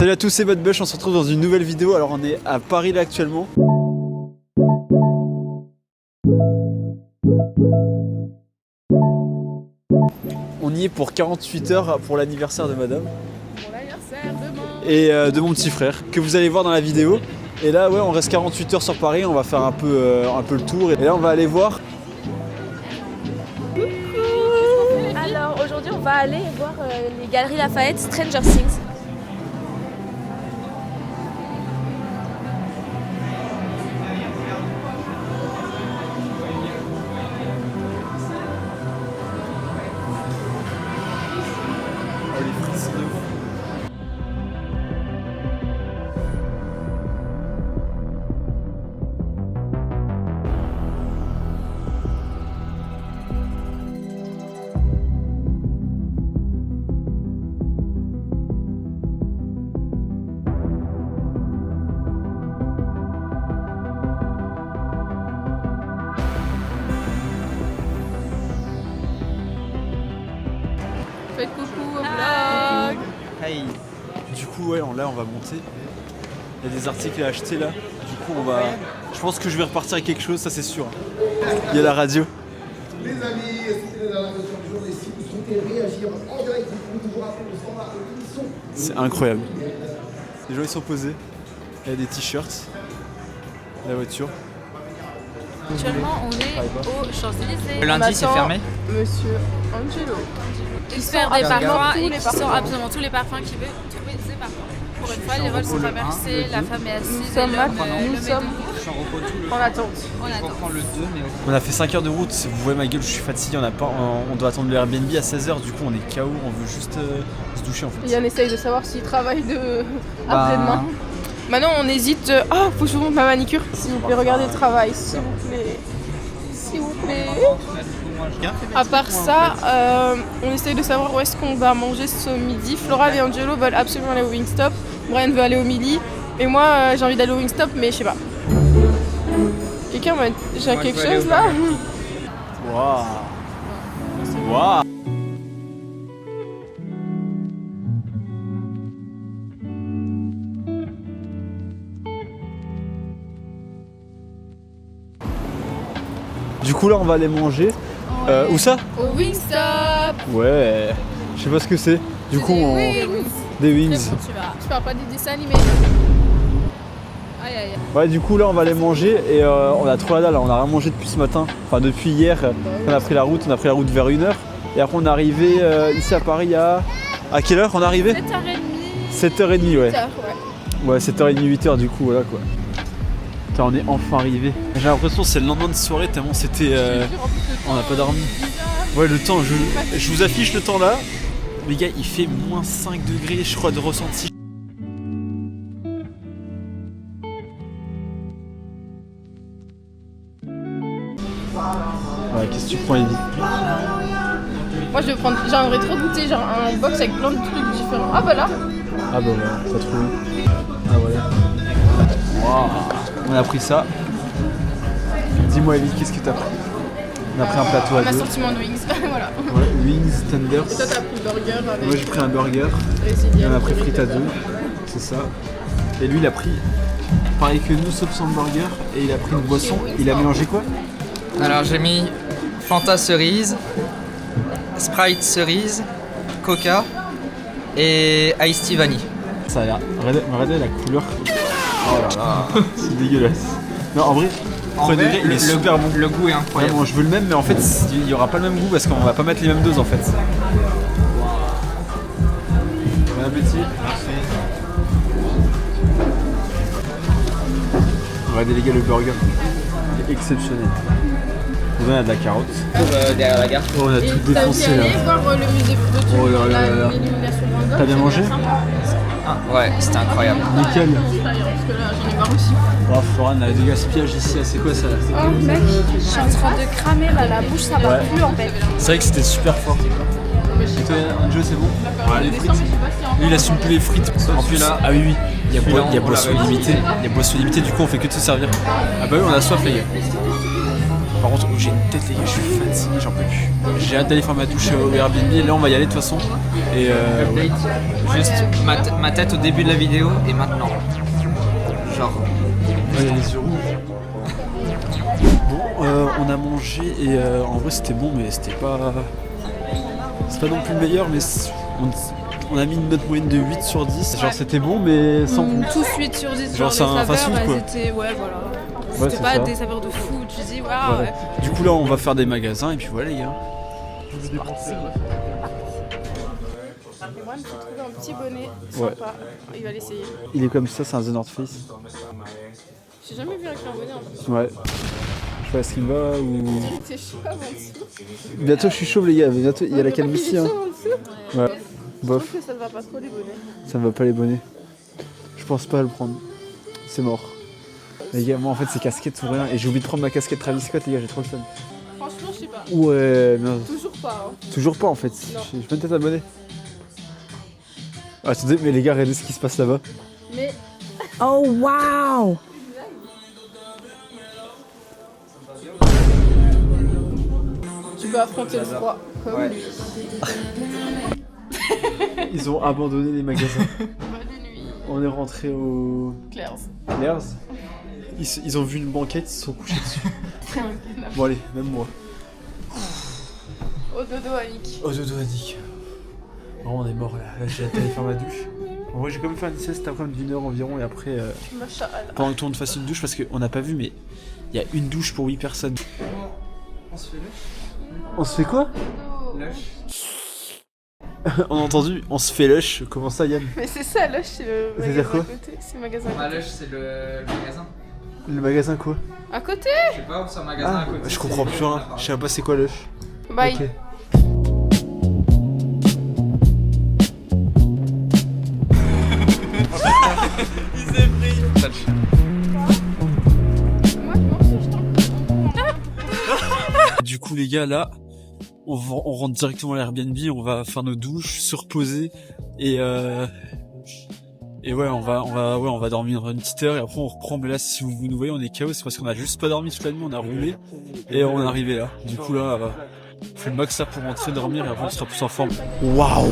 Salut à tous, c'est Budbush, on se retrouve dans une nouvelle vidéo. Alors on est à Paris là actuellement. On y est pour 48 heures pour l'anniversaire de madame. Pour l'anniversaire demain. Et de mon petit frère, que vous allez voir dans la vidéo. Et là ouais, on reste 48 heures sur Paris, on va faire un peu le tour. Et là on va aller voir. Coucou. Alors aujourd'hui on va aller voir les Galeries Lafayette Stranger Things. Faites coucou au vlog. Hey. Du coup ouais, là on va monter. Il y a des articles à acheter là. Du coup on va. Je pense que je vais repartir avec quelque chose, ça c'est sûr. Il y a la radio. Les amis, c'était la question du jour. Et si vous souhaitez réagir en direct, vous pouvez toujours appeler le standard de l'émission. C'est incroyable. Les gens ils sont posés. Il y a des t-shirts. La voiture. Actuellement on est aux Champs-Élysées. Le lundi c'est fermé. Monsieur Angelo. Il sort des parfums et qui sort absolument tous les parfums qu'il veut trouver ses parfums. Pour une fois les vols sont traversés, la femme est assise et l'homme Je suis en repos tout le en attente. Je reprends le 2 mais On a fait 5 heures de route, vous voyez ma gueule, je suis fatigué, on doit attendre le Airbnb à 16h, du coup on est KO, on veut juste se doucher en fait. Yann essaye de savoir s'il travaille après-demain. Maintenant on hésite. Ah, faut que je vous montre ma manicure. S'il vous plaît, regardez le travail, s'il vous plaît. S'il vous plaît. À part ça, on essaye de savoir où est-ce qu'on va manger ce midi. Flora et Angelo veulent absolument aller au Wingstop. Brian veut aller au Mili. Et moi j'ai envie d'aller au Wingstop, mais je sais pas. Quelqu'un m'a déjà quelque chose là? Waouh. Waouh. Du coup là on va aller manger. Où ça? Au Wingstop. Ouais. Je sais pas ce que c'est. Du coup on. Des wings. Tu verras. Je parle pas des dessins animés. Aïe aïe. Ouais, du coup là on va aller manger et on a trop la dalle, on a rien mangé depuis ce matin, enfin depuis hier. On a pris la route vers 1h et après on est arrivé ici à Paris à quelle heure on est arrivé? 7h30. 7h30 ouais. Ouais. Ouais 7h30 8h du coup voilà quoi. Putain, on est enfin arrivé. J'ai l'impression que c'est le lendemain de soirée tellement c'était on n'a pas dormi. Ouais le temps, je vous affiche le temps là. Les gars il fait moins 5 degrés je crois de ressenti. Ouais, qu'est-ce que tu prends, Evie? Moi j'aimerais trop goûter genre un box avec plein de trucs différents. Ah bah là. Ah bah voilà, ça trouve. Ah voilà. Wow. On a pris ça. Dis-moi Evie, qu'est-ce que t'as pris? On a pris un plateau à Un deux. assortiment de wings. Voilà. Ouais, wings, tenders. Et toi t'as pris le burger avec. Moi j'ai pris un burger. brésilien. On a pris frites à deux. C'est ça. Et lui il a pris pareil que nous sauf sans burger. Et il a pris une boisson. Il a mélangé quoi? Alors j'ai mis Fanta cerise, Sprite cerise, Coca et Ice Tea vanille. Ça a l'air. Regardez la couleur. Oh là là. C'est dégueulasse. Non en vrai. Premier degré, il est super bon. Le goût est incroyable. Vraiment, je veux le même, mais en fait, il n'y aura pas le même goût parce qu'on va pas mettre les mêmes doses en fait. Bon appétit. Merci. Regardez les gars, le burger. Il est exceptionnel. On a de la carotte. Derrière la gare. Oh, on a Et tout t'as défoncé aussi là. allé voir le musée de Oh là là là là. l'illumination Van Gogh. T'as bien mangé? Ouais, c'était incroyable. Nickel. Parce que là j'en ai marre aussi. Oh, Florent, on a du gaspillage ici. C'est quoi ça? Oh mec, je suis en train de cramer là, la bouche ça va Ouais. plus en fait. C'est vrai que c'était super fort. Et toi, Anjo, c'est bon? Ouais, les frites. Lui, il assume plus les frites. En plus, là, ah oui, oui. Il y a boisson limitée. Il y a boisson limitée, du coup, on fait que de se servir. Ah bah oui, on a soif, les gars. Par contre, j'ai une tête les gars, je suis fatigué, j'en peux plus. J'ai hâte d'aller faire ma douche au Airbnb, là on va y aller de toute façon. Et Update. Juste ma tête au début de la vidéo et maintenant. Genre. il y a les yeux rouges. Bon, on a mangé et en vrai c'était bon, mais c'était pas... C'est pas non plus le meilleur, mais on a mis une note moyenne de 8 sur 10. Genre c'était bon, mais sans goût. Tous 8 sur 10, Genre, c'est les un fast-food, saveurs, quoi. elles étaient... Ouais, voilà. Ouais, C'était c'est pas ça. des saveurs de fou, tu dis, waouh. Ouais. Du coup là on va faire des magasins et puis voilà les gars. Et moi, il me faut trouver un petit bonnet sympa. Il va l'essayer. Il est comme ça, c'est un The North Face. J'ai jamais vu avec un bonnet en plus. Ouais. Je sais pas ce qu'il va ou... T'es chaud en dessous. Bientôt je suis chauve les gars, bientôt il y a la calvitie hein. En dessous. Ouais. Je Bof, trouve que ça ne va pas trop les bonnets. ça me va pas les bonnets. Je pense pas à le prendre. C'est mort. Les gars, moi en fait c'est casquette ou rien et j'ai oublié de prendre ma casquette Travis Scott les gars, j'ai trop le seum. Franchement, je sais pas. Ouais, non. Toujours pas. Hein. Toujours pas en fait. Non. Je peux peut-être abonner. Attendez, mais les gars, regardez ce qui se passe là-bas. Mais Oh wow! tu peux affronter le froid. Comme Ouais. lui. Ils ont abandonné les magasins. Bonne nuit. On est rentré au Claire's. Claire's. Ils ont vu une banquette, ils se sont couchés dessus. Bon allez, même moi. Au dodo, Annick. Oh dodo Annick. Vraiment on est mort là, j'ai hâte d'aller faire ma douche. En vrai j'ai quand même fait une sieste après-midi d'une heure environ et après Masha'Allah. pendant le temps on fasse une douche parce qu'on n'a pas vu mais il y a une douche pour 8 personnes. On se fait On se fait quoi? lush. On a entendu, on se fait lush, comment ça Yann? Mais c'est ça, Lush, c'est le C'est-à-dire magasin quoi à côté. C'est le magasin à Ma côté. lush c'est le magasin. Le magasin quoi? À côté. Je sais pas, c'est un magasin Ah, à côté. je comprends plus rien, je sais pas c'est quoi lush. Bye. Ok. Moi, je mange, je t'en Du coup les gars là, on rentre directement à l'Airbnb, on va faire nos douches, se reposer et ouais on va dormir une petite heure et après on reprend. Mais là si vous nous voyez on est KO, c'est parce qu'on a juste pas dormi toute la nuit, on a roulé et on est arrivé là. Du coup là on fait le max ça pour rentrer dormir et après on sera plus en forme. Waouh,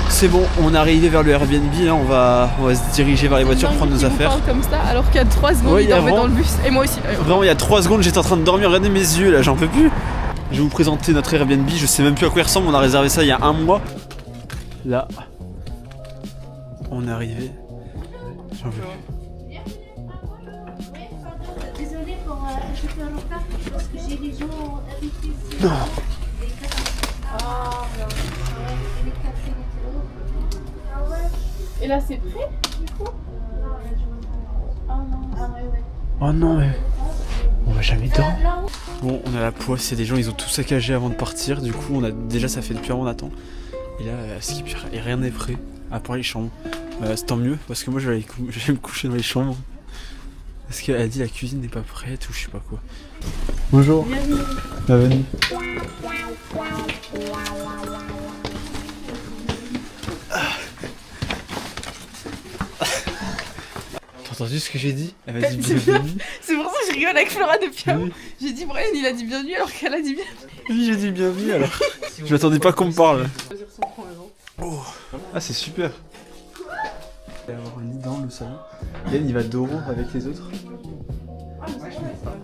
c'est bon, on est arrivé vers le Airbnb là, on va se diriger vers les voitures, prendre nos affaires. parle comme ça alors qu'il y a 3 secondes, Ouais, il il y a dormait vraiment- dans le bus. Et moi aussi d'ailleurs. Vraiment il y a 3 secondes j'étais en train de dormir, regardez mes yeux là, j'en peux plus. Je vais vous présenter notre Airbnb, je sais même plus à quoi il ressemble, on a réservé ça il y a un mois. Là, on est arrivé. J'en peux plus. Désolée pour je suis en retard parce que j'ai les gens habitués ici. Non. Et là c'est prêt du coup. Oh non mais... On va jamais dormir. Bon on a la poisse, c'est des gens, ils ont tout saccagé avant de partir. Du coup on a déjà ça fait depuis avant on attend. Et là ce qui est pire, et rien n'est prêt. À part les chambres. C'est tant mieux parce que moi je vais me coucher dans les chambres. Parce qu'elle a dit la cuisine n'est pas prête ou je sais pas quoi. Bonjour. Bienvenue. T'as entendu ce que j'ai dit? Elle m'a dit bienvenue. C'est pour ça que je rigole avec Flora depuis avant. Oui. J'ai dit Brian il a dit bienvenue alors qu'elle a dit bien. Oui, j'ai dit bienvenue alors. Je m'attendais pas qu'on me parle. Oh. Ah, c'est super. Il va y avoir un lit dans le salon. Yann, il va Doro avec les autres.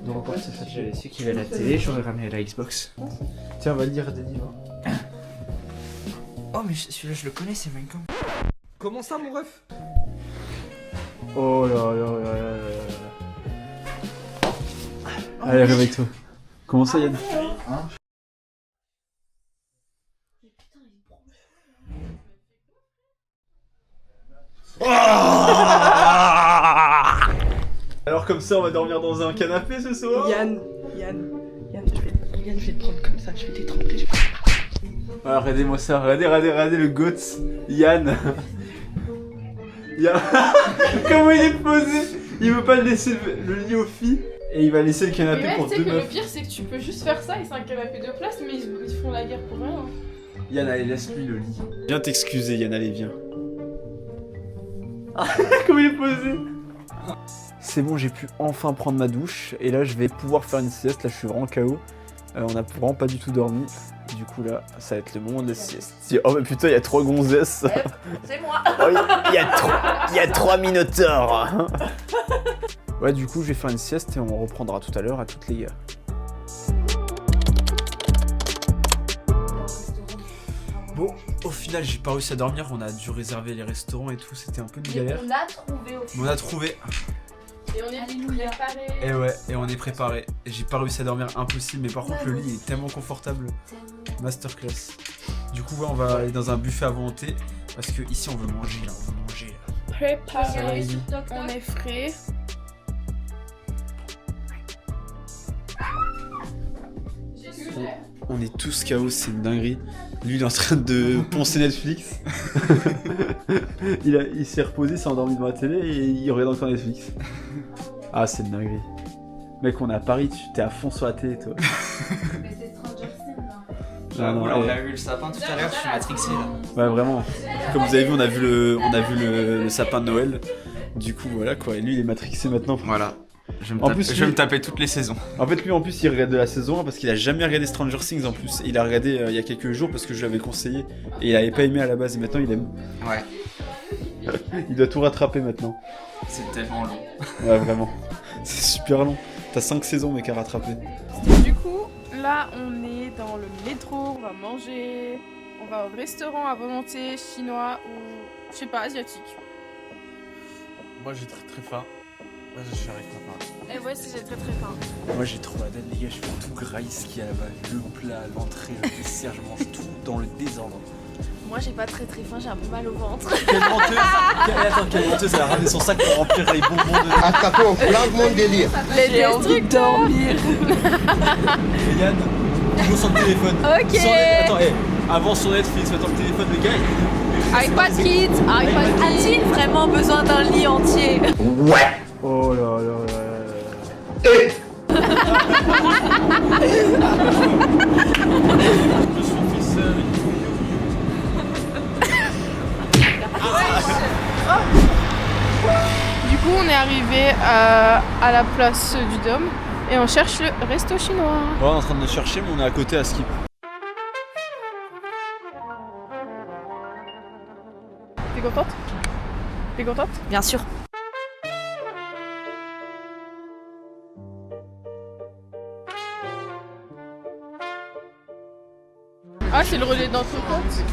Doro porte ses chats. J'avais su qu'il y avait la télé, j'aurais ramené la Xbox. Tiens, on va lire des livres. Oh mais celui-là je le connais, c'est Minecraft. Comment ça mon ref? Oh là là là là là là. Allez, réveille-toi. Comment ça, Yann? Alors comme ça, on va dormir dans un canapé ce soir. Yann, je vais te prendre comme ça, je vais t'étrangler. Ah, regardez-moi ça, regardez le goth, Yann. Comment il est posé. Il veut pas laisser le lit aux filles et il va laisser le Mais canapé même pour tu sais deux que le meufs. pire c'est que tu peux juste faire ça et c'est un canapé de place mais ils font la guerre pour rien. Yann, allez, laisse-lui le lit. Viens t'excuser, Yann, allez, viens. Comment il est posé. C'est bon, j'ai pu enfin prendre ma douche. Et là, je vais pouvoir faire une sieste. Là, je suis vraiment KO. On a vraiment pas du tout dormi. Du coup, là, ça va être le moment de la sieste. Oh, mais putain, il y a 3 gonzesses. C'est moi. Oh, il y a 3 minotaures. Ouais, du coup, je vais faire une sieste et on reprendra tout à l'heure. À toutes les gars. Bon, au final, j'ai pas réussi à dormir. On a dû réserver les restaurants et tout. C'était un peu une galère. On a trouvé au Mais on a trouvé. Et on est préparé. Et ouais, et on est préparé. J'ai pas réussi à dormir, impossible. Mais par contre, le lit est tellement confortable. Masterclass. Du coup, ouais, on va aller dans un buffet à volonté. Parce que ici, on veut manger. Là, on veut manger. Préparé. On est frais. On est tous KO, c'est une dinguerie. Lui, il est en train de poncer Netflix. il s'est reposé, il s'est endormi devant la télé et il regarde encore Netflix. Ah, c'est une dinguerie. Mec, on est à Paris, tu t'es à fond sur la télé, toi. Mais c'est Stranger Things, hein. On a vu le sapin tout à l'heure, je suis matrixé là. Ouais, vraiment. Comme vous avez vu, on a vu le sapin de Noël. Du coup, voilà quoi. Et lui, il est matrixé maintenant. Voilà. Je vais Lui- me taper toutes les saisons. En fait, lui, en plus, il regarde de la saison 1 parce qu'il a jamais regardé Stranger Things en plus. Il a regardé il y a quelques jours parce que je lui avais conseillé. Et il avait pas aimé à la base. Et maintenant, il aime. Ouais. Il doit tout rattraper maintenant. C'est tellement long. Ouais, vraiment. C'est super long. T'as 5 saisons, mec, à rattraper. Du coup, là, on est dans le métro. On va manger. On va au restaurant à volonté chinois ou, je sais pas, asiatique. Moi, j'ai très très faim. Moi, je n'arrive pas. Et ouais, si j'ai très très faim. Moi, j'ai trop la dalle, les gars. Je fais tout grailler ce qu'il y a là-bas. Le plat, l'entrée, le dessert. Je mange tout dans le désordre. Moi, j'ai pas très très faim, j'ai un peu mal au ventre. Quelle menteuse! Quelle menteuse! Elle a ramené son sac pour remplir les bonbons de. Attaquons, flanquement de délire. J'ai envie de dormir. Et Yann, toujours sur le téléphone. Ok. Attends, avant sur Netflix, maintenant le téléphone, le gars. iPad Kids, iPad Kids. A-t-il vraiment besoin d'un lit entier? Oh là là là là. Je suis fils avec Du coup, on est arrivé à la place du Dôme et on cherche le resto chinois. Ouais, on est en train de le chercher, mais on est à côté à Skip. T'es contente? T'es contente? Bien sûr. Ah, c'est le relais dans ton compte.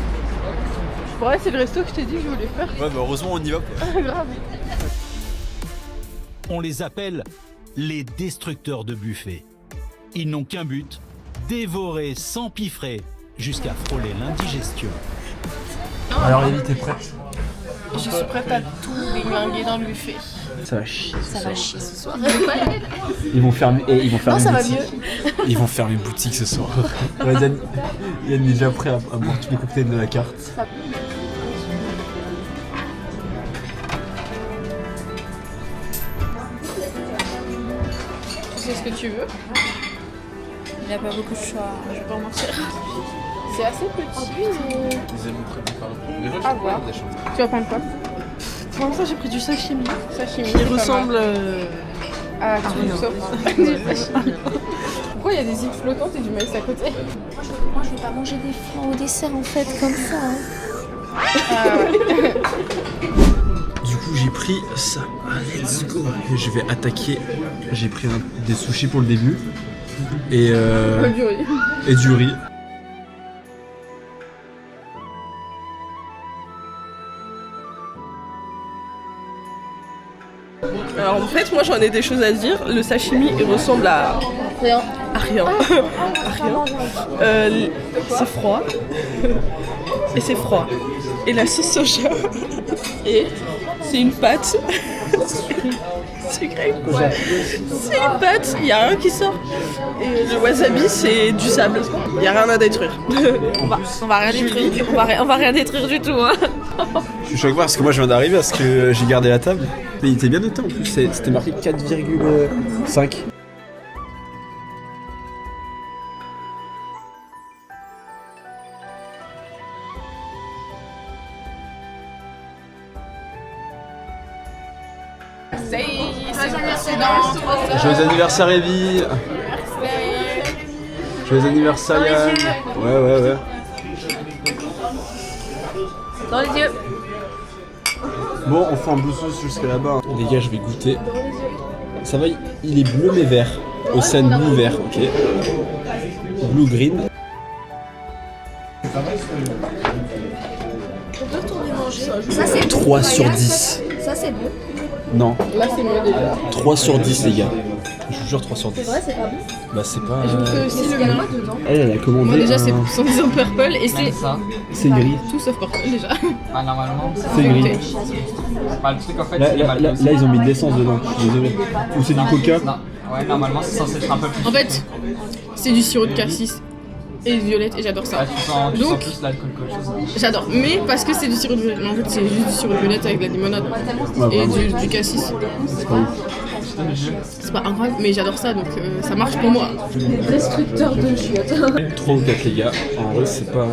Ouais, c'est le resto que je t'ai dit que je voulais faire. Ouais, bah heureusement, on y va. Grave. On les appelle les destructeurs de buffets. Ils n'ont qu'un but, dévorer sans piffrer jusqu'à frôler l'indigestion. Alors, Lévi, t'es prête? Je suis prête à tout déglinguer dans le buffet. Ça va chier. Ça va chier ce soir. Ils vont fermer. Ils vont fermer. Non, ça va boutique. Ils vont fermer boutique ce soir. Ouais, Yann est déjà prêt à boire tous les cocktails de la carte. Tu sais ce que tu veux? Il n'y a pas beaucoup de choix, je vais pas en mentir. C'est assez petit. Ils aiment très À voir. Tu vas prendre quoi? Pour l'instant, j'ai pris du sashimi. Sashimi. Il ressemble à tout sauf du sashimi. Pourquoi il y a des îles flottantes et du maïs à côté? Moi, je vais pas manger des flancs au dessert en fait, comme ça. Hein. Ah ouais. Du coup, j'ai pris ça. Let's go. Je vais attaquer. J'ai pris des sushis pour le début. Et Du riz. et du riz. Alors en fait, moi j'en ai des choses à dire. Le sashimi, il ressemble à Rien. à rien. À rien. C'est froid. Et c'est froid. Et la sauce soja. Et c'est une pâte. Sucrée. Ouais. C'est une pâte, il n'y a rien qui sort. Et le wasabi, c'est du sable. Il n'y a rien à détruire. On va rien détruire. On va rien détruire du tout. Hein. Je suis choqué parce que moi je viens d'arriver parce que j'ai gardé la table. Mais il était bien noté en plus. C'était marqué 4,5. Joyeux anniversaire Evie. Joyeux anniversaire Yann. Ouais. Dans les yeux. Bon, on fait un bluetooth jusqu'à là-bas. Les gars, je vais goûter. Ça va, il est bleu mais vert. Océan blue vert, ok. Blue green. On peut retourner manger. Ça c'est 3 sur 10. Ça c'est bon. Non. Là c'est mieux déjà. 3 sur 10 les gars. Je vous jure 3 sur 10. C'est vrai, c'est pas bon. Bah c'est pas... Je vous fais aussi le mien. Elle a commandé Moi déjà un- c'est soi-disant purple et c'est Ça. C'est gris. tout sauf purple déjà. Ah, normalement. C'est gris. Bah, le truc en fait, Là, c'est les là, balles là, aussi. là, ils ont mis de l'essence dedans, je suis désolé. Ou c'est du coca. Non. Ouais, normalement c'est censé être un peu plus. En fait, c'est du sirop de cassis et de violette et j'adore ça. Ouais, tu sens Donc- plus l'alcool qu'autre chose. J'adore, mais parce que c'est du sirop de violette. Mais en fait, c'est juste du sirop de violette avec de la limonade et du cassis. C'est pas ouf. C'est pas incroyable, mais j'adore ça donc ça marche pour moi. Destructeur de chiottes. 3 ou 4 les gars, en vrai c'est pas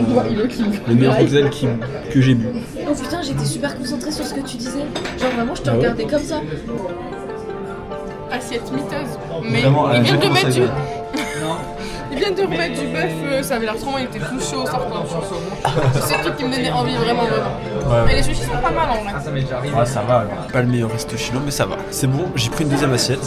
le meilleur cocktail que j'ai bu. Oh putain, j'étais super concentrée sur ce que tu disais. Genre vraiment, je te Ah ouais regardais comme ça. Assiette miteuse. Mais Vraiment, il vient de j'ai mettre pensé du. à Il vient de remettre du bœuf, ça avait l'air trop bon, il était tout chaud, sortant. C'est le truc qui me donnait envie, vraiment. Mais les sushis sont pas mal en vrai. Ah, ça m'est déjà arrivé. Ah ça va alors. Pas le meilleur resto chinois mais ça va. C'est bon, j'ai pris une deuxième assiette.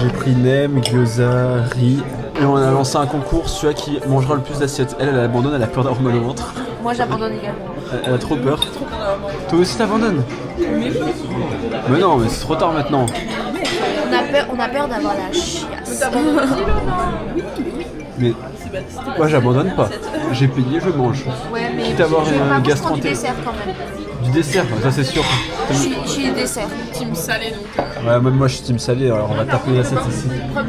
J'ai pris nem, gyoza, riz. Et on a lancé un concours, celui qui mangera le plus d'assiettes. Elle abandonne, elle a peur d'avoir mal au ventre. Moi j'abandonne également. Elle a trop peur. Toi aussi t'abandonnes? Mais non, mais c'est trop tard maintenant. On a peur d'avoir la chiasse. Mais moi j'abandonne pas. J'ai payé, je mange. Ouais, mais Quitte à avoir je vais une pas prendre du gastroentérite. dessert quand même. Du dessert, ça c'est sûr. Je suis dessert. Team salé donc. Ouais, même moi je suis team salé, alors on va taper l'assiette ici. Preuve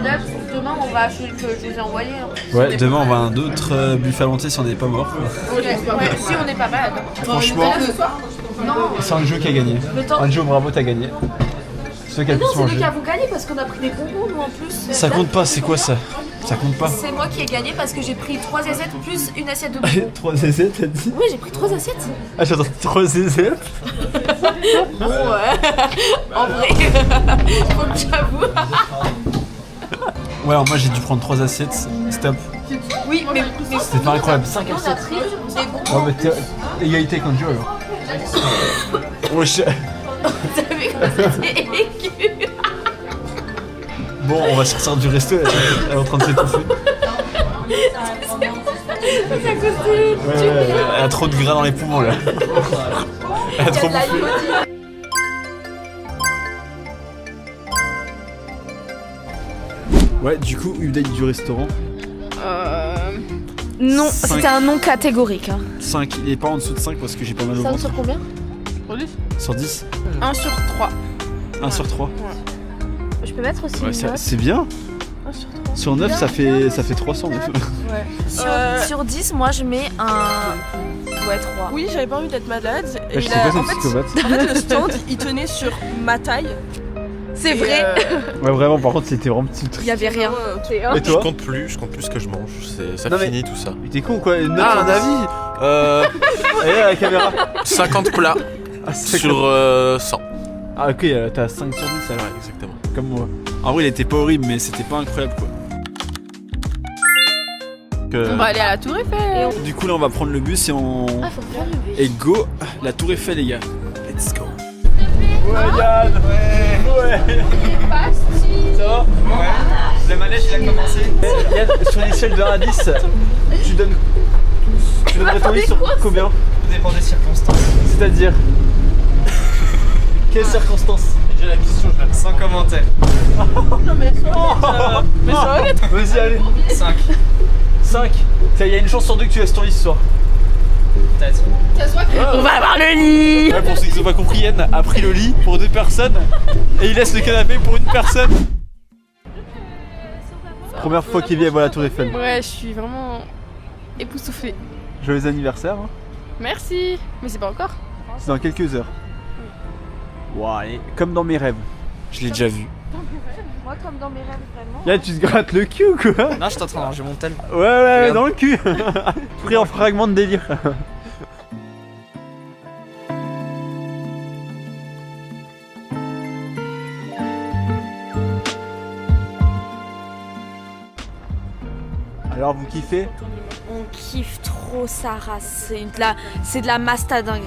demain on va à celui que je vous ai envoyé. Hein. Ouais, demain on va à un autre buffet à volonté si on n'est pas mort. Ouais, si on n'est pas mal. Franchement, Non, c'est un jeu qui a gagné. le temps. Un jeu, bravo, t'as gagné. C'est toi qui as le Non, plus c'est nous mangé. qui avons gagné parce qu'on a pris des bonbons nous en plus. Ça compte pas, c'est quoi ça? Ça compte pas. C'est moi qui ai gagné parce que j'ai pris 3 assiettes plus une assiette de bonbons. 3 assiettes, t'as dit? Oui, j'ai pris 3 assiettes. Ah, j'entends 3 assiettes? Ouais. En vrai, faut que j'avoue. Ouais, alors moi j'ai dû prendre 3 assiettes. Stop. Oui, mais C'était pas incroyable. 5 on a assiettes. pris des bonbons. Ouais, mais t'es égalité contre Joe alors. Wesh. T'as vu comme c'était aigu. Bon, on va sortir du resto, elle est en train de s'étouffer. C'est à cause de... Ouais, elle a trop de gras dans les poumons là. Elle a trop de la bouffé. limonade. Ouais, du coup, update du restaurant. Non, Cinq. c'était un nom catégorique. Hein. 5, il est pas en dessous de 5 parce que j'ai pas mal au Ça ventre. sur combien? Sur 10 1 sur 3. 1 sur 3. Je peux mettre aussi Ouais, une note. c'est bien. 1 sur 3. Sur 9, ça fait 300. Sur 10, moi je mets un... Ouais, 3. Oui, j'avais pas envie d'être malade. Et Je sais pas, c'est en, psychopathe. en fait, le stand, il tenait sur ma taille. C'est Et, vrai. Ouais, vraiment, par contre, c'était vraiment petit Il truc. y avait rien. Et Je toi? compte plus ce que je mange. Ça Non, mais- finit tout ça. Mais t'es con ou quoi? Note Ah, un avis. Allez, à la caméra. 50 plats Ah, c'est sur 100. Ah, ok, t'as 5 sur 10 alors. Ouais, exactement. Comme moi. En vrai, il était pas horrible, mais c'était pas incroyable quoi. On va aller à la Tour Eiffel. Du coup, là, on va prendre le bus et on. Ah, faut prendre le bus. Et go, la Tour Eiffel, les gars. Let's go. Ouais, Yann. Ouais. Ça va? Ouais. Le manège il a commencé. Yann, sur une échelle de 1 à 10, tu donnerais ton lit sur combien? Tout dépend des circonstances. C'est-à-dire quelles circonstances? J'ai la question, sans commentaire. Mais ça va être. Vas-y, allez. 5. 5. Il y a une chance sur 2 que tu laisses ton lit ce soir. Peut-être. On va avoir le lit. Ouais, pour ceux qui n'ont pas compris, Yann a pris le lit pour 2 personnes et il laisse le canapé pour une personne. Première fois qu'Evie voit la Tour Eiffel. Ouais, je suis vraiment époustouflée. Joyeux anniversaire, hein. Merci. Mais c'est pas encore. C'est dans quelques heures. Wow, allez, comme dans mes rêves. Je l'ai déjà vu. Moi, comme dans mes rêves, vraiment. Yann, tu te grattes le cul ou quoi? Non, je suis en train de ranger mon tel. Ouais, ouais, Regarde. dans le cul. Pris en fragment de délire. Alors vous kiffez? On kiffe trop sa race. C'est de la masta dinguerie.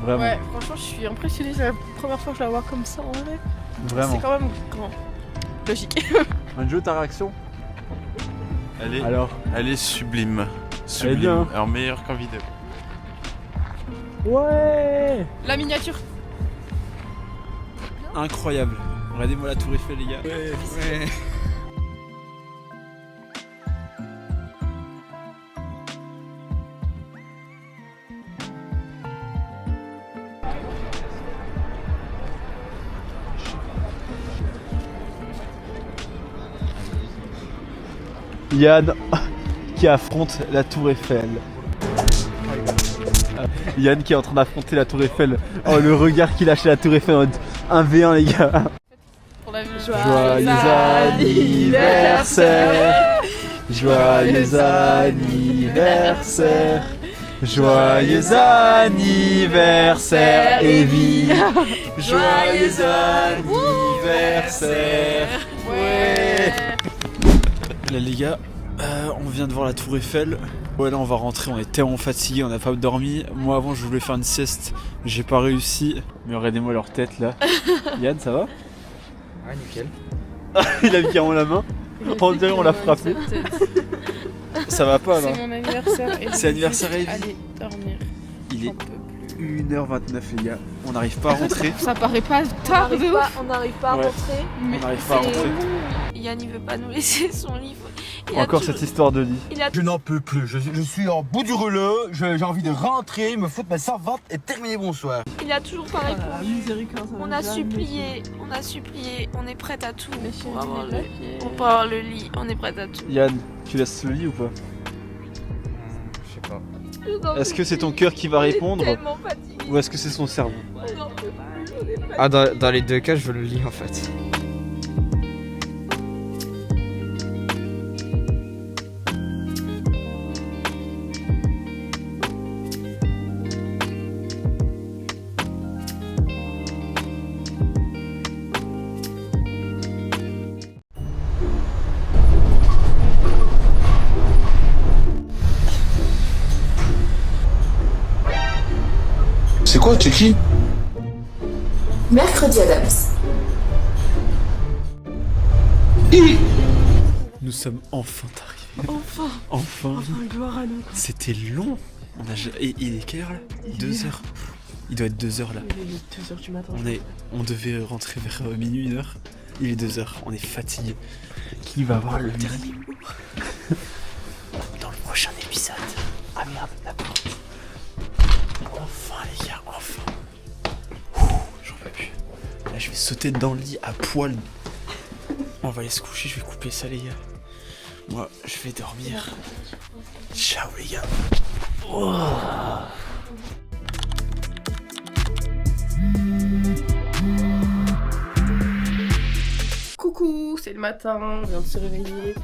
Vraiment. Ouais, franchement, je suis impressionnée. C'est la première fois que je la vois comme ça en vrai. Vraiment. C'est quand même grand. Logique. Manjo, ta réaction? Elle est sublime. Elle est bien, hein. Alors meilleure qu'en vidéo. Ouais. La miniature. Incroyable. Regardez-moi la tour Eiffel, les gars. Ouais. Yann qui affronte la tour Eiffel. Yann qui est en train d'affronter la tour Eiffel. Oh, le regard qu'il a chez la tour Eiffel en mode 1v1, les gars. Pour la Joyeux anniversaire. Joyeux anniversaire. Joyeux anniversaire, Evie. Joyeux anniversaire. Ouais. Là les gars, on vient de voir la tour Eiffel. Ouais, là on va rentrer, on est tellement fatigué, on n'a pas dormi. Moi avant je voulais faire une sieste, j'ai pas réussi. Mais regardez-moi leur tête là. Yann, ça va? Ouais, nickel. Il a mis carrément la main. On dirait on l'a frappé. Ça va pas là? C'est mon anniversaire. C'est anniversaire à Evie. Allez dormir. Il est 1h29 les gars, on n'arrive pas à rentrer. Ça paraît pas tard de ouf. On n'arrive pas à Ouais. rentrer. On n'arrive pas à rentrer. Yann il veut pas nous laisser son livre. Encore cette histoire de lit. Je n'en peux plus, je suis en bout du rouleau, j'ai envie de rentrer, me foutre ma servante et terminer bonsoir. Il a toujours pas répondu. Miséricorde, ça On va a déjà, supplié, on est prête à tout pour avoir le papier. pour avoir le lit, on est prête à tout. Yann, tu laisses le lit ou pas? Je sais pas. Est-ce que c'est ton cœur qui va répondre Tellement fatigué. ou est-ce que c'est son cerveau? On n'en peut plus, on est fatigué. Ah, dans les deux cas, je veux le lit en fait. C'est quoi, t'es qui? Mercredi Adams. Nous sommes enfin arrivés. Enfin. Gloire à nous. C'était long. Et il est quelle heure là? 2 heures. Il doit être 2 heures là. Il est 2h du matin. On devait rentrer vers minuit, 1h. Il est 2 heures. On est fatigué. Qui va voir le dernier mot? Dans le prochain épisode. Ah merde, la porte. Enfin les gars, enfin. J'en peux plus. Là je vais sauter dans le lit à poil. On va aller se coucher, je vais couper ça les gars. Moi je vais dormir. Ciao les gars. Oh. Coucou, c'est le matin, on vient de se réveiller.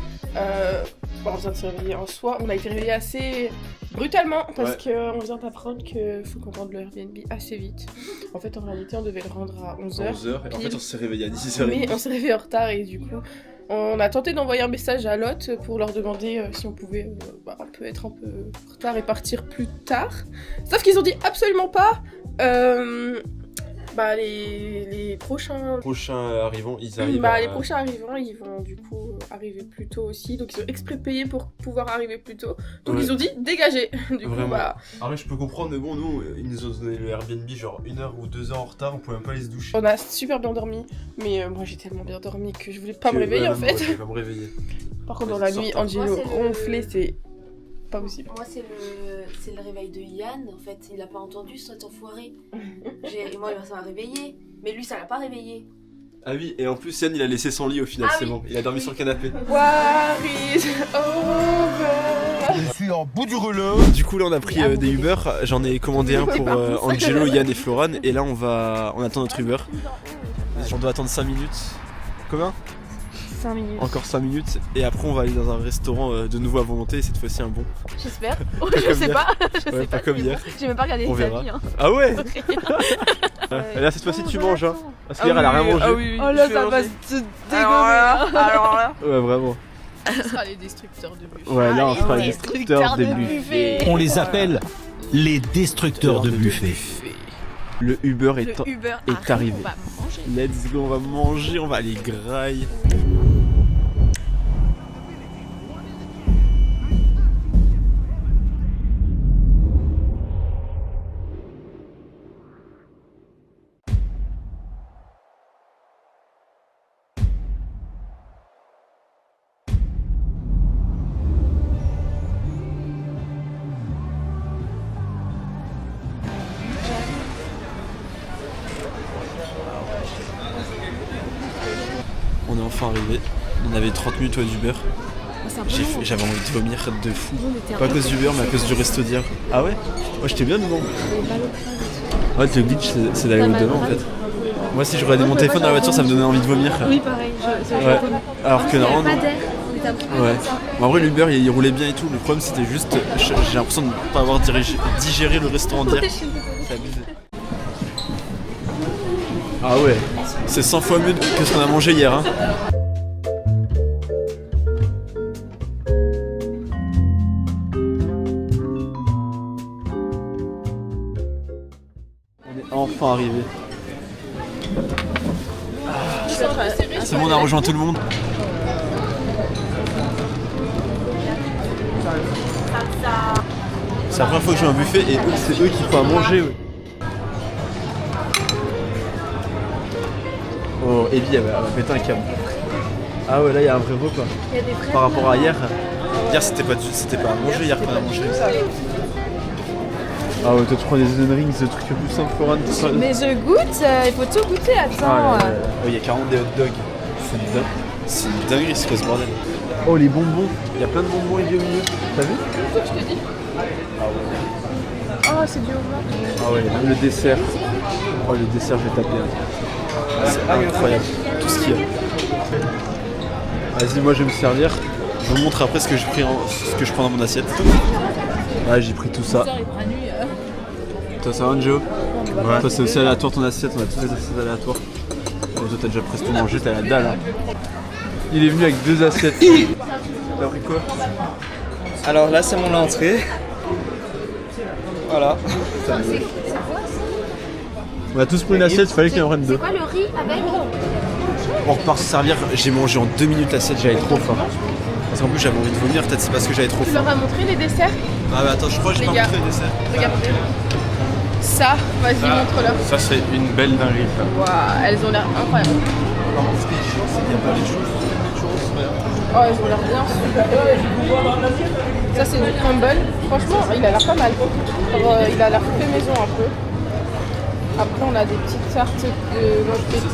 On vient de se réveiller en soi. On a été réveillé assez brutalement parce qu'on vient d'apprendre qu'il faut qu'on rende le Airbnb assez vite. En fait, en réalité, on devait le rendre à 11h. 11h, et en fait on s'est réveillé à 16h30. Mais on s'est réveillé en retard et du coup, on a tenté d'envoyer un message à Lot pour leur demander si on pouvait un peu être un peu en retard et partir plus tard. Sauf qu'ils ont dit absolument pas. Les prochains arrivants, ils arrivent. Les prochains arrivants, ils vont du coup arriver plus tôt aussi. Donc ils ont exprès payé pour pouvoir arriver plus tôt. Donc ils ont dit dégagez. Du coup, voilà. Alors je peux comprendre, mais bon, nous, ils nous ont donné le Airbnb genre 1 heure ou 2 heures en retard, on pouvait même pas aller se doucher. On a super bien dormi, mais moi j'ai tellement bien dormi que je voulais pas me réveiller en fait. Moi, je vais pas me réveiller. Par contre, dans la nuit, Angelo ronflait, c'est pas possible. Moi, c'est le réveil de Yann. En fait, il a pas entendu cet enfoiré. Moi, ça m'a réveillé. Mais lui, ça l'a pas réveillé. Ah oui, et en plus, Yann, il a laissé son lit au final, c'est bon. Il a dormi sur le canapé. War is over. Je suis en bout du rouleau. Du coup, là, on a pris des Uber. J'en ai commandé un pour Angelo, Yann et Floran. Et là, on attend notre Uber. On doit attendre 5 minutes. Combien? 5 minutes. Encore 5 minutes. Et après, on va aller dans un restaurant de nouveau à volonté. Et cette fois-ci, un bon. J'espère. Je sais pas. Je sais pas comme hier. J'ai même pas regardé On les verra. avis. Hein. Ah ouais. Et là, cette fois-ci, tu manges. Hein. Parce qu'hier, elle a rien mangé. Oh là, ça va se dégommer. Alors là. Ouais, vraiment. Ce sera les destructeurs de buffet. Ouais, là on fera les destructeurs de buffet. On les appelle les destructeurs de buffet. Le Uber est arrivé. On va manger. Let's go, on va manger, on va aller graille. On est enfin arrivé. On avait 30 minutes d'Uber. J'avais envie de vomir de fou. Pas à cause d'Uber, mais à cause du resto d'hier. Ah ouais? Moi j'étais bien devant. Ouais, le glitch c'est d'aller au-devant en fait. Moi si je regardais mon téléphone dans la voiture, ça me donnait envie de vomir. Oui, pareil. Ouais. Alors que normalement. Pas d'air. Ouais. En vrai, l'Uber il roulait bien et tout. Le problème c'était juste. J'ai l'impression de ne pas avoir digéré le restaurant d'hier. C'est abusé. Ah ouais, c'est 100 fois mieux que ce qu'on a mangé hier. Hein. On est enfin arrivé. C'est bon, on a rejoint tout le monde. C'est la première fois que je vais à un buffet et c'est eux qui font à manger. Ouais. Oh, Evie, elle va péter un câble. Ah ouais, là il y a un vrai repas. Par rapport à hier. Hier c'était pas à manger, hier qu'on a mangé. Ah ouais, toi tu prends des onion rings, des trucs plus simples, Florent. Mais je goûte, il faut tout goûter, attends. Il y a 40 des hot dogs. C'est une dinguerie, c'est quoi ce bordel? Oh les bonbons, il y a plein de bonbons Evie au milieu. T'as vu? C'est ce que je te dis. Ah ouais. Oh, c'est du au blanc. Ah ouais, même le dessert. Oh le dessert, je vais taper. C'est incroyable, tout ce qu'il y a. Vas-y, moi je vais me servir. Je vous montre après ce que je prends dans mon assiette. Ouais, j'ai pris tout ça. Toi ça va, Joe? Ouais. Toi c'est aussi aléatoire ton assiette, on a tous les assiettes aléatoires. Toi t'as déjà presque tout mangé, t'as la dalle. Hein. Il est venu avec 2 assiettes. T'as pris quoi? Alors là c'est mon entrée. Voilà. On a tous pris une assiette, il fallait qu'il y en prenne 2. C'est quoi le riz avec? On repart se servir, j'ai mangé en 2 minutes l'assiette, j'avais trop faim. Parce qu'en plus j'avais envie de vomir, peut-être c'est parce que j'avais trop faim. Tu leur as montré les desserts? Ah mais attends, je crois que j'ai pas montré les desserts. Regarde. Ça, vas-y, montre-leur. Ça c'est une belle dinguerie. Waouh, elles ont l'air incroyables. Ce qui est chiant, c'est qu'il n'y a pas les choses. Oh, elles ont l'air bien. Ça, c'est du crumble. Franchement, il a l'air pas mal. Alors, il a l'air fait maison un peu. Après, on a des petites tartes de noix de pécan.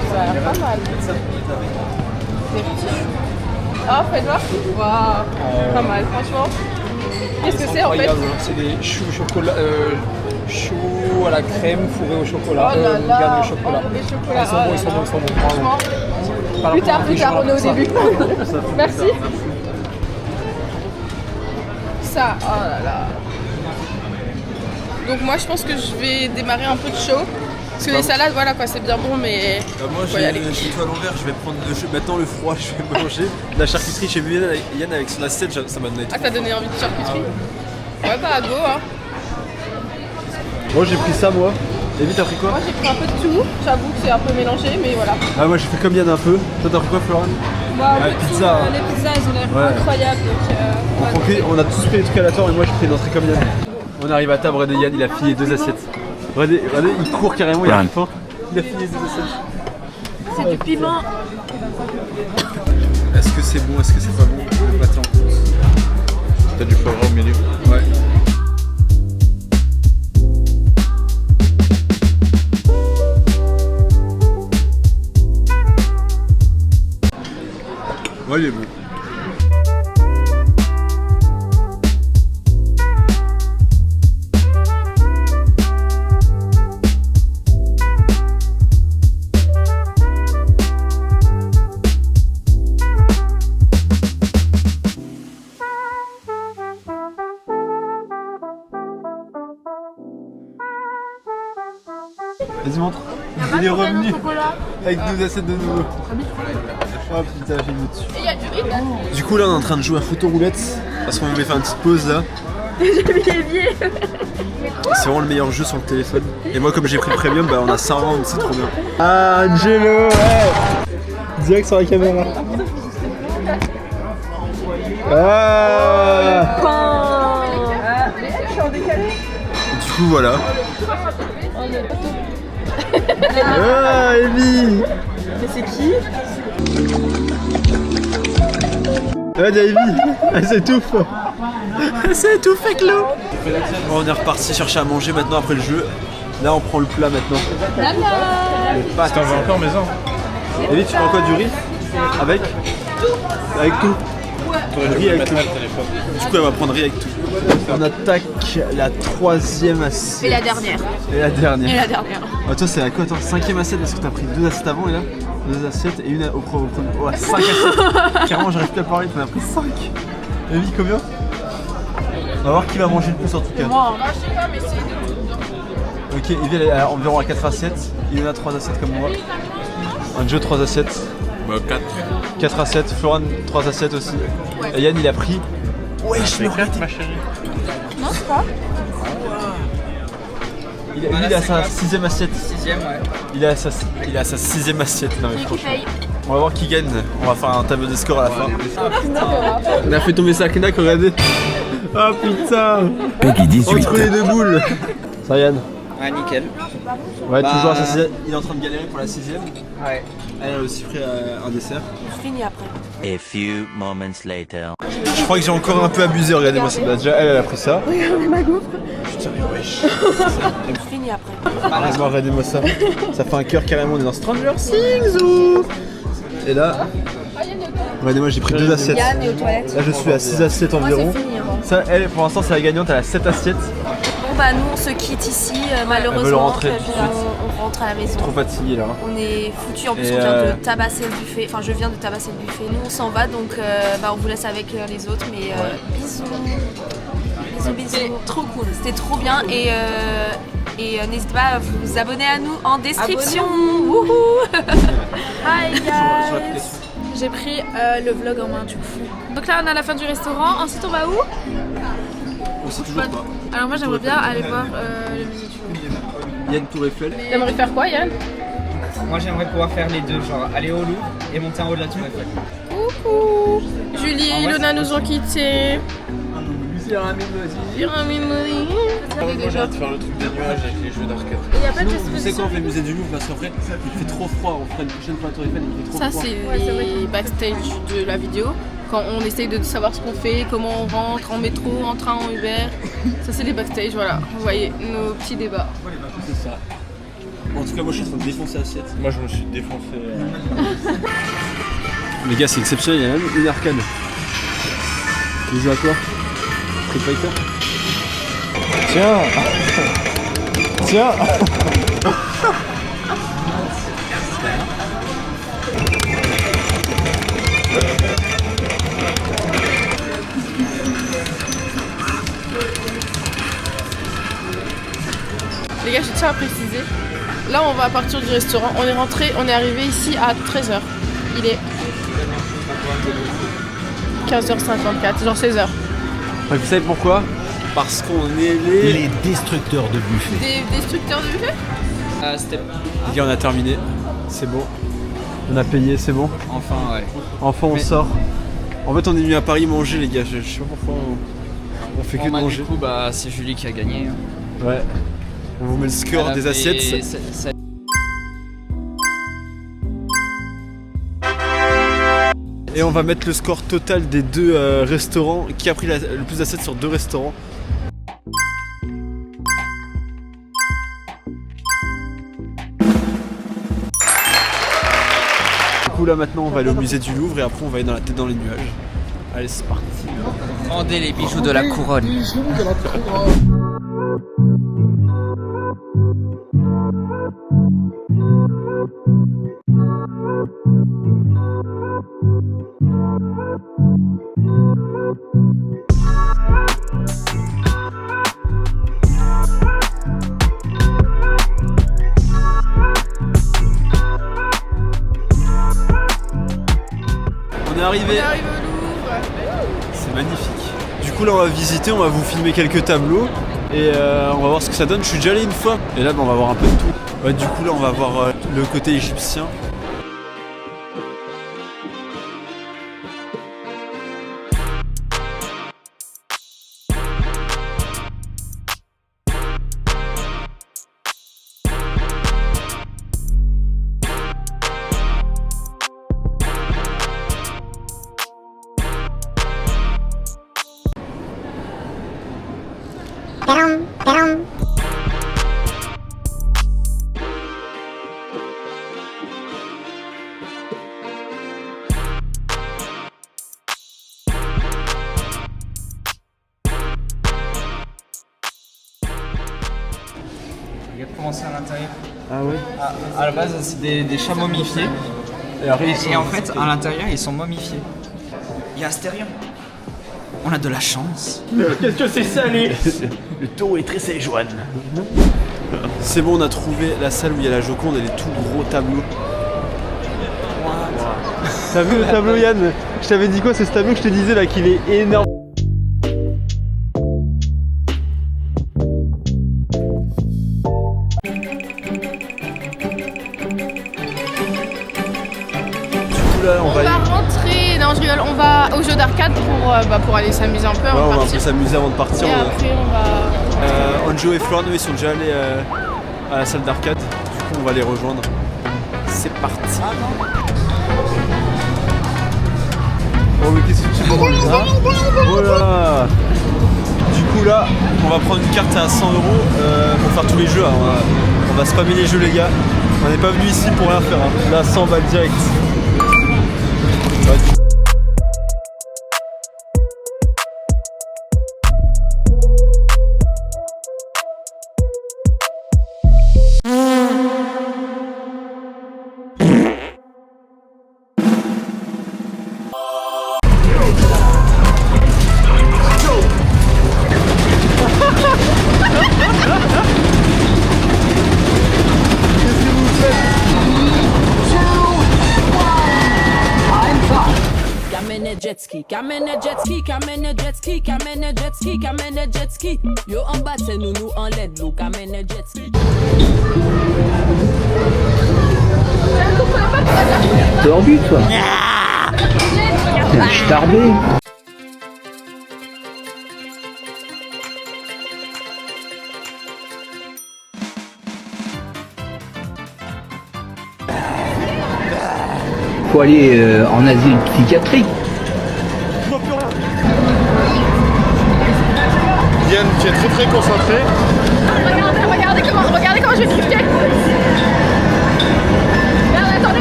Ça a l'air pas mal. Des petits. Ah, faites voir. Waouh, pas mal, franchement. Qu'est-ce que c'est en fait? C'est des choux chocolat, choux à la crème fourrés au chocolat, Oh là là, gamme au chocolat. enlevé chocolat. Ils sont bons. Franchement. Plus tard, on est au début. Merci. Ça, oh là là. Donc moi je pense que je vais démarrer un peu de chaud. Parce que les salades, voilà quoi, c'est bien bon, mais. Moi j'ai tout à l'envers, je vais prendre maintenant le froid, je vais manger la charcuterie. J'ai vu Yann avec son assiette, ça m'a donné tout. Ah, t'as donné envie de charcuterie? Ouais, bah go hein. Moi j'ai pris ça, moi. Evie, t'as pris quoi? Moi j'ai pris un peu de tout, j'avoue que c'est un peu mélangé, mais voilà. Ah, moi j'ai fait comme Yann un peu. Toi t'as pris quoi, Florent? Moi, un peu de pizza. tout, les pizzas, elles ont l'air incroyables. Donc, on a tous pris des trucs aléatoires et moi j'ai pris une entrée comme Yann. On arrive à table, regardez Yann, il a filé 2 assiettes. Regardez, il court carrément, il a faim. Il a filé 2 assiettes. C'est du piment. Est-ce que c'est bon, est-ce que c'est pas bon? Le pâté en course. T'as du foie gras au milieu? Ouais. Ouais, il est bon. Vas-y, montre. Il est revenu avec 2 assiettes de nouveau. Oh putain, j'ai mis dessus. Et il y a du riz là. Du coup là on est en train de jouer à photoroulette parce qu'on voulait faire une petite pause là. J'ai mis les billets. C'est vraiment le meilleur jeu sur le téléphone. Et moi comme j'ai pris le premium, bah on a 100 rounds, c'est trop bien. Ah Angelo, ouais. Direct sur la caméra. Ah. Du coup voilà. Ah Evie. Mais c'est qui? Ouais Evie, elle s'étouffe. Elle s'étouffe avec l'eau. Bon, on est reparti chercher à manger maintenant après le jeu. Là on prend le plat maintenant. Les pâtes. T'en veux encore maison? Evie, tu prends quoi, du riz? Avec? Avec tout. Riz avec tout. Du coup elle va prendre riz avec tout. On attaque la 3e assiette. Et la dernière. Et la dernière. Et la dernière. Ah, toi c'est à quoi? Attends, 5e assiette parce que t'as pris 2 assiettes avant et là 2 assiettes et une au premier. Oh, 5 assiettes. Carrément j'arrive plus à parler, t'en as pris 5. Evie, combien? On va voir qui va manger le plus en tout cas. Moi, je sais pas, mais c'est. Ok, Evie elle est environ à 4 assiettes. Il y en a 3 assiettes comme moi. Un jeu 3 assiettes. Bah 4. 4 assiettes. Florent 3 assiettes aussi. Ouais. Et Yann il a pris. Ouais, je me rate ma chérie. Non, c'est pas. Il a sa 6e assiette. 6ème, ouais. Il a sa 6e assiette. Non, mais Qui franchement. paye? On va voir qui gagne. On va faire un tableau de score à la fin. On a fait tomber sa knack, regardez. Oh putain. Peggy 18. Entre les deux boules. Ça Yann. Ouais, nickel. Ouais, Bah, toujours à sa 6e. Il est en train de galérer pour la 6e. Ouais. Elle a aussi pris un dessert. Je finis après. A few moments later. Je crois que j'ai encore un peu abusé, regardez-moi ça. Bah, déjà elle a pris ça. Regardez ma gaufre. Putain mais wesh. Je finis après. Regardez-moi ça. Ça fait un cœur carrément, on est dans Stranger Things ou... Et là, regardez-moi j'ai pris 2 assiettes. Yann est aux toilettes. Là je suis à 6 assiettes environ. c'est fini, hein. Ça, elle pour l'instant c'est la gagnante, elle a 7 assiettes. Bon bah nous on se quitte ici Elle veut malheureusement. rentrer Puis tout de là, suite. on rentre à la maison. Trop fatiguée là. On est foutus, en plus Et on vient de tabasser le buffet, enfin je viens de tabasser le buffet. Nous on s'en va donc bah, on vous laisse avec les autres mais bisous. Bisous. C'était trop cool. C'était trop bien et n'hésitez pas à vous abonner à nous en description. Wouhou. Hi guys. J'ai pris le vlog en main du coup. Donc là on est à la fin du restaurant, ensuite on va où? On sait toujours pas. Alors moi j'aimerais bien aller voir le musée du Louvre. Yann Tour Eiffel. T'aimerais faire quoi Yann? Moi j'aimerais pouvoir faire les deux, genre aller au Louvre et monter en haut de la Tour Eiffel. Coucou. Julie et Ilona nous ont quittés. Moi j'ai hâte de faire le truc des nuages avec les jeux d'arcade. Il y a pas de Vous savez quoi, on fait le musée du Louvre parce qu'en vrai il fait trop froid, on fera une prochaine fois à Tour Eiffel, il fait trop Ça froid. c'est les backstage de la vidéo. Quand on essaye de savoir ce qu'on fait, comment on rentre en métro, en train, en Uber. Ça c'est les backstage, voilà. Vous voyez nos petits débats. C'est ça. En tout cas moi je suis en train de défoncer l'assiette. Moi je me suis défoncé. Les gars c'est exceptionnel, il y a même une arcade. Tu joues à quoi? Street Fighter? Tiens. Tiens. Les gars, je tiens à préciser. Là, on va partir du restaurant. On est rentré, on est arrivé ici à 13h. Il est 15h54, genre 16h. Vous savez pourquoi? Parce qu'on est Les destructeurs de buffet. Des destructeurs de buffet? C'était Les gars, on a terminé. C'est bon. On a payé, c'est bon. enfin, ouais. Enfin, on Mais- sort. En fait, on est venu à Paris manger, les gars. Je sais pas pourquoi on fait que de Bon, bah, manger. du coup, bah, c'est Julie qui a gagné. Ouais. On vous met le score Elle a des fait- assiettes. ça- Et on va mettre le score total des deux restaurants. Qui a pris le plus d'assiettes sur 2 restaurants. Du coup là maintenant on va aller au musée du Louvre et après on va aller dans la tête dans les nuages. Allez c'est parti. Rendez les bijoux de la couronne. arrivé. On est arrivé au Louvre. C'est magnifique. Du coup là on va visiter, on va vous filmer quelques tableaux et on va voir ce que ça donne. Je suis déjà allé une fois et là on va voir un peu de tout. Ouais, du coup là on va voir le côté égyptien. Regarde comment c'est à l'intérieur. Ah ouais. À la base, c'est des chats momifiés. Et en fait, à l'intérieur, ils sont momifiés. Il y a Astérion. On a de la chance. Qu'est-ce que c'est salé? Le taureau est très Séjoine. C'est bon, on a trouvé la salle où il y a la Joconde et les tout gros tableaux. T'as vu le tableau, Yann? Je t'avais dit quoi? C'est ce tableau que je te disais là qu'il est énorme. On va rentrer, non je rigole, on va au jeu d'arcade pour aller s'amuser un peu avant de partir. On va un peu s'amuser avant de partir. Et après on va... Anjo et Florian, ils sont déjà allés à la salle d'arcade, du coup on va les rejoindre. C'est parti. Oh mais qu'est-ce que tu fais là? Voilà. Du coup là, on va prendre une carte à 100 € pour faire tous les jeux. On va spammer les jeux les gars. On n'est pas venu ici pour rien faire. Hein. Là 100 balles direct. Jet ski, come in a jet ski, come in a jet ski, come in a jet ski, come in a jet ski. Yo en bas c'est nous en LED, look, come in a jet ski. T'es en but toi. Je tardé. Faut aller en asile psychiatrique. Yann qui est très concentré. Regardez comment je vais drifter.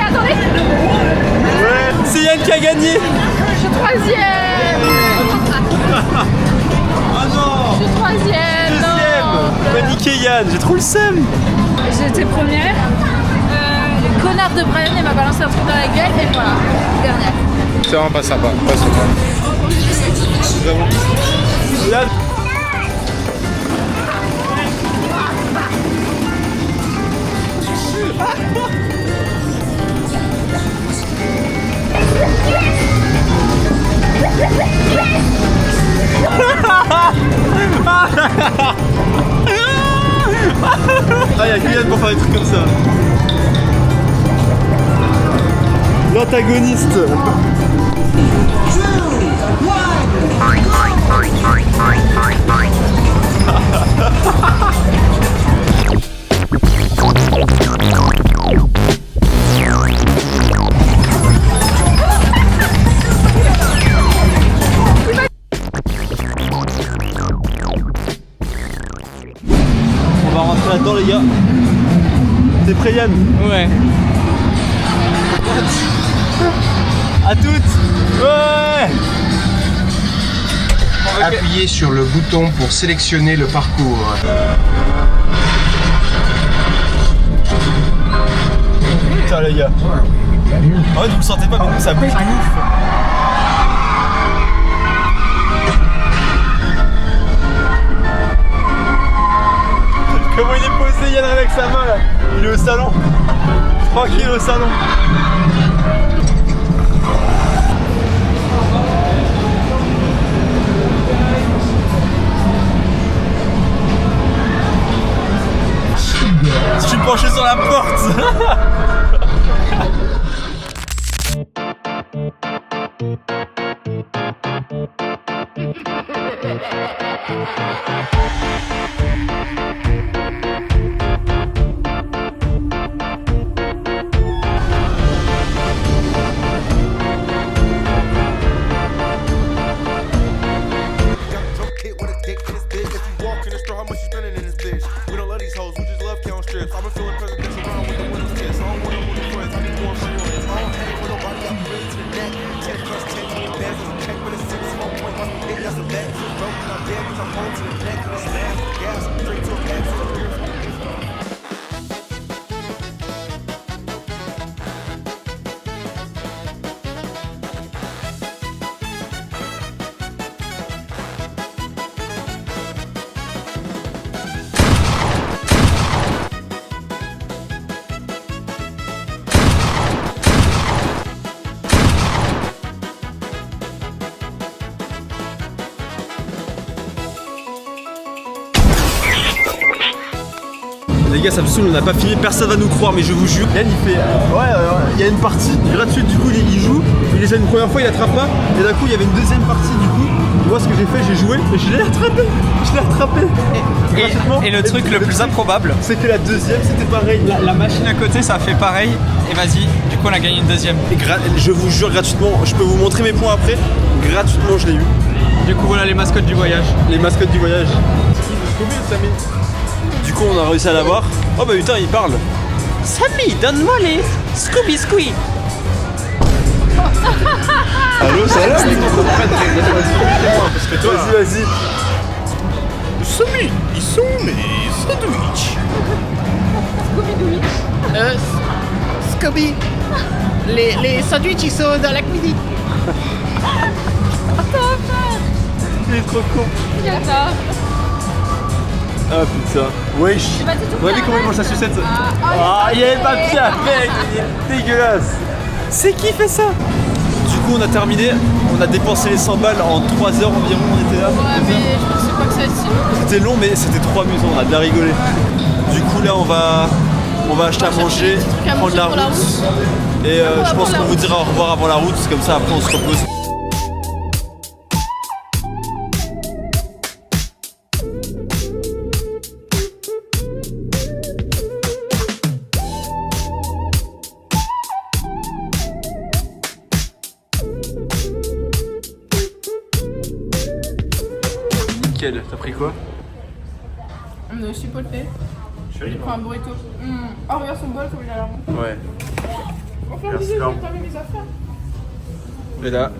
Attendez. Ouais, c'est Yann qui a gagné. Je suis troisième. Ah non. Je suis troisième. Deuxième. T'as niqué Yann, j'ai trop le seum. J'étais première. Le connard de Brian il m'a balancé un truc dans la gueule et voilà, dernière. C'est vraiment pas sympa, pas sympa. Vraiment. Yann. Ah, y'a que Yann pour faire des trucs comme ça. L'antagoniste. On va rentrer là-dedans les gars. T'es prêt Yann? Ouais. À toutes. Ouais. Appuyez sur le bouton pour sélectionner le parcours. Putain les gars. En fait vous le sentez pas mais nous ça bouge de ouf. Comment il est posé Yann avec sa main là? Il est au salon. Tranquille au salon. sur la porte. Les gars, ça me saoule, on n'a pas fini, personne va nous croire, mais je vous jure. Yann il fait il y a une partie gratuite, du coup il joue, il essaie une première fois, il attrape pas, et d'un coup il y avait une deuxième partie, du coup, moi ce que j'ai fait, j'ai joué, et je l'ai attrapé, Et le truc le plus improbable, c'est que la deuxième c'était pareil. La machine à côté ça a fait pareil, et vas-y, du coup on a gagné une deuxième. Et je vous jure gratuitement, je peux vous montrer mes points après, gratuitement je l'ai eu. Du coup voilà les mascottes du voyage. Les mascottes du voyage. Du coup on a réussi à l'avoir. Oh bah putain il parle. Sammy, donne-moi les Scooby Squee. Allô, ça va? Vas-y. Sammy, ils sont mes sandwichs. Scooby. Les sandwichs ils sont dans la cuisine. Il est trop con. Ah putain. Wesh. Regardez comment il mange sa sucette. Ah, il y avait le papier avec. Il est dégueulasse. C'est qui fait ça? Du coup on a terminé. On a dépensé les 100 balles en 3 heures environ. On était là. Ouais mais je pensais pas que ça allait être si long. C'était long mais c'était trop amusant. On a bien rigolé. Du coup là on va acheter à manger, prendre la route. Et je pense qu'on vous dira au revoir avant la route. Comme ça après on se repose. T'as pris quoi? On a aussi poté. J'ai pris un burrito. Oh regarde son bol comme il a l'air bon. Ouais. Enfin je vais pas mes affaires. Et là,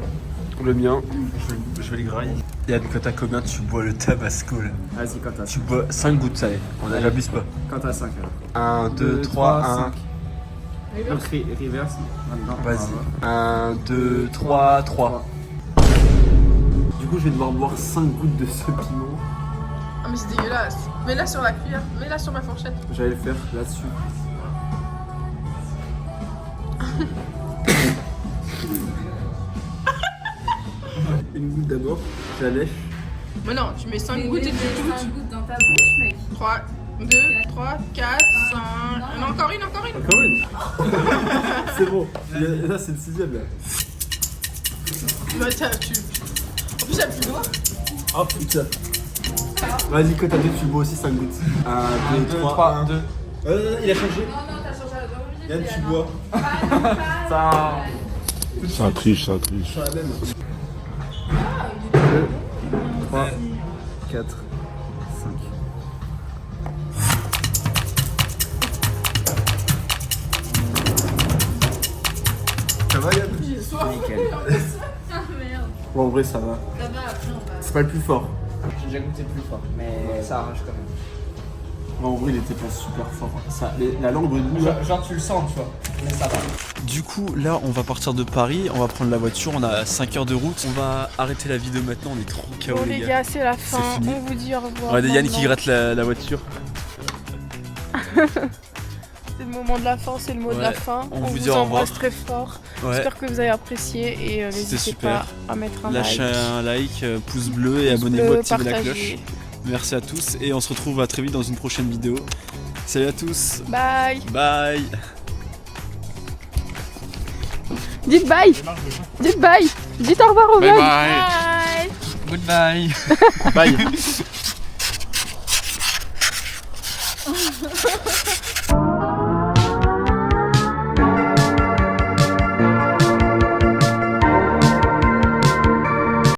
le mien, je vais le grailler. Yann, quand t'as combien tu bois le tabasco là? Vas-y quand t'as 5. Tu bois 5 gouttes ça y est, on n'abuse pas. Quand t'as 5 alors. 1, 2, 3, 1. Reverse. Vas-y. 1, 2, 3, 3. Du coup je vais devoir boire 5 gouttes de ce piment. Ah mais c'est dégueulasse. Mets-la sur la cuillère, mets-la sur ma fourchette. J'allais le faire là-dessus. Une goutte d'abord, je la lèche. Mais non, tu mets 5 gouttes et tu goûtes. 5 gouttes dans ta bouche mec. 3, 2, 3, 4, 5. Non, encore une. Encore une. C'est bon. Et là c'est le 6ème là. Bah, en plus, elle a plus loin. Oh putain. Vas-y, quand t'as 2, tu bois aussi 5 gouttes. 1, 2, 3, 2. Il a changé. Non, t'as changé à la Yann, tu bois. Ça triche. Sur la même. 2, 3, 4, 5. Ça va Yann? J'ai soif. Nickel. Ah merde. Bon en vrai ça va. Ça va, après on va. C'est pas le plus fort. J'ai déjà goûté plus fort, mais ça arrache quand même. Moi en vrai il était pas super fort. Ça, la langue brûle. Genre tu le sens tu vois, mais ça va. Du coup là on va partir de Paris, on va prendre la voiture, on a 5 heures de route. On va arrêter la vidéo maintenant, on est trop KO Bon les gars, c'est la fin, on vous dit au revoir. Regardez Yann qui gratte la voiture. C'est le moment de la fin, c'est le mot de la fin. On vous dit au revoir. Embrasse très fort. Ouais. J'espère que vous avez apprécié et n'hésitez pas à mettre un Lâchez like. un like, pouce bleu et abonnez-vous, activez la cloche. Merci à tous et on se retrouve à très vite dans une prochaine vidéo. Salut à tous. Bye. Bye. Dites bye. Dites bye. Dites au revoir au Bye vlog. bye. Goodbye. Bye.